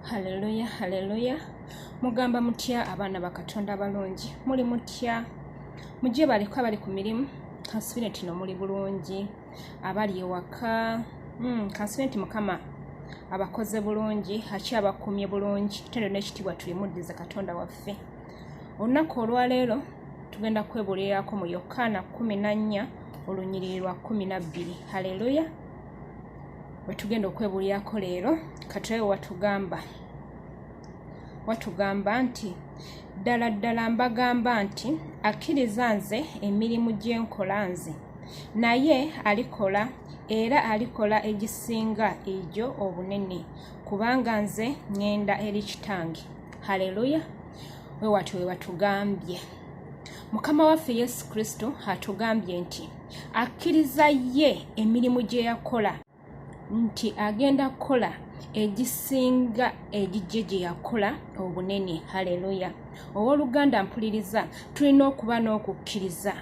Haleluya, haleluya. Mugamba mutya abaana bakatonda balungi. Muli mutya? Mujje baliko abali ku mirimu. Kansubire nti no muli bulungi. Abali ewaka. Kansubire nti Mukama abakoze bulungi, akyabakumye bulungi. Tendo n'ekitibwa tulimuddiza Katonda waffe. Olunaku olwaleero tugenda kwebuulirako mu Yokaana 14 olunyiriri lwa 12. Haleluya. Bwe tugenda okwebuulirako leero, Katonda watugamba nti ddala ddala mbagamba nti akkiriza nze emirimu gye nkola nze, naye alikola era alikola egisinga egyo obunene, kubanga nze ngenda eri Kitange. Haleluya. We watugambye Mukama waffe Yesu Kristo atugambye nti akkiriza ye emirimu gye yakola nti agenda kukola egisinga egijje gye yakola obunene. Haleluya. Owooluganda mpuliriza, tulina okuba n'okukkiriza.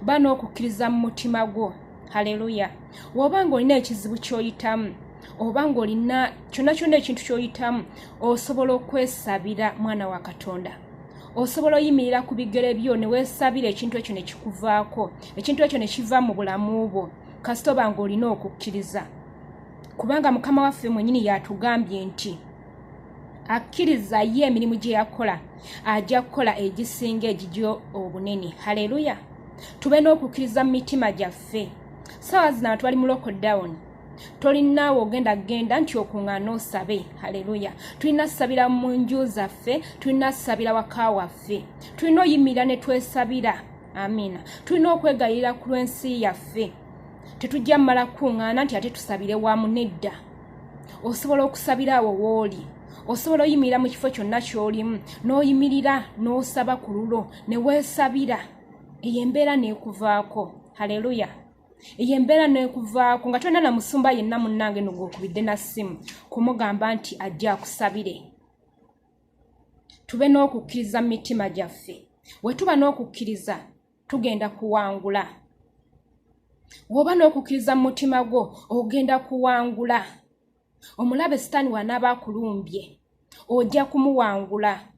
Ba n'okukkiriza mu mutima gwo. Haleluya. Oba ng'olina ekizibu ky'oyitamu, oba ng'olina kyonna ekintu ky'oyitamu, osobola okwesabira mwana wa Katonda. Osobola oyimirira ku bigere byo ne weesabira ekintu ekyo ne kikuvaako, ekintu ekyo ne kiva mu bulamu bwo, kasita oba ng'olina okukkiriza. Kubanga Mukama waffe mwennyini yatugambye nti akkiriza ye emirimu gye yakola ajja kukola egisinga egijjo obunene. Haleluya. Tube n'okukkiriza mu mitima gyaffe. Ssaawa zino twali mu lockdown. Tolinaawo ogenda nti okuŋŋaana osabe. Haleluya. Tulina ssabira mu nju zaffe, tulina ssabira waka waffe, tulina oyimirira ne twesabira. Amiina. Tulina okwegayirira ku lw'ensi yaffe. Tetujja mmala kuŋŋaana nti ate tusabire wamu. Nedda. Osobola okusabira awo w'oli. Osobola oyimirira mu kifo kyonna ky'olimu n'oyimirira n'osaba ku lulo ne weesabira. Eyo embeera n'ekuvaako. Haleluya. Eyo embeera n'ekuvaako nga tolina na musumba yenna munnange n'ogwokubidde na ssimu kumugamba nti ajja akusabire. Tube n'okukkiriza mu mitima gyaffe. We tuba n'okukkiriza tugenda kuwangula. Woba n'okukkiriza mu mutima gwo ogenda kuwangula. Omulabe Sitaani wanaaba akulumbye ojja kumuwangula.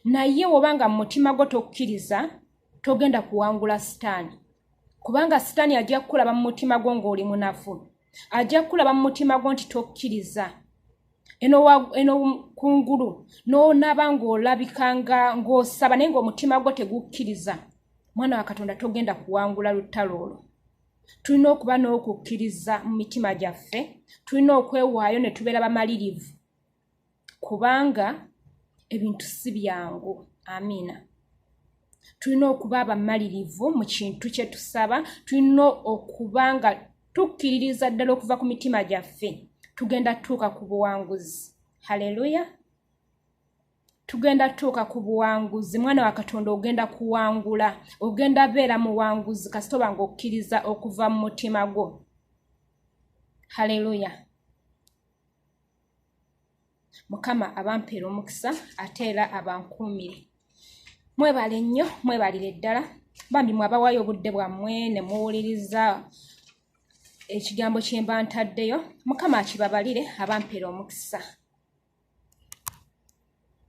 Naye woba nga mu mutima gwo tokkiriza togenda kuwangula Sitaani. Kubanga Sitaani ajja kukulaba mu mutima gwo ng'oli munafu. Ajja kukulaba mu mutima gwo nti tokkiriza. Eno kungulu n'onaaba ng'olabika ng'osaba naye ng'omutima gwo tegukkiriza. Mwana wa Katonda togenda kuwangula lutalo olwo. Tulina okuba n'okukkiriza mu mitima gyaffe. Tulina okwewaayo ne tubeera bamalirivu. Kubanga ebintu si byangu. Amiina. Tulina okuba abamalirivu mu kintu kye tusaba. Tulina okuba nga tukkiririza ddala okuva ku mitima gyaffe. Tugenda tuuka ku buwanguzi. Haleluya. Tugenda tuuka ku buwanguzi. Mwana wa Katonda ogenda kuwangula. Ogenda beera muwanguzi kasita oba ng'okkiriza okuva mu mutima gwo. Haleluya. Mukama abampeera omukisa ate era abankuumire. Mwebale nnyo, mwebalire ddala. Bambi mwabawaayo obudde bwammwe ne muwuliriza ekigambo kye mba ntaddeyo. Mukama akibabalire abampeera omukisa.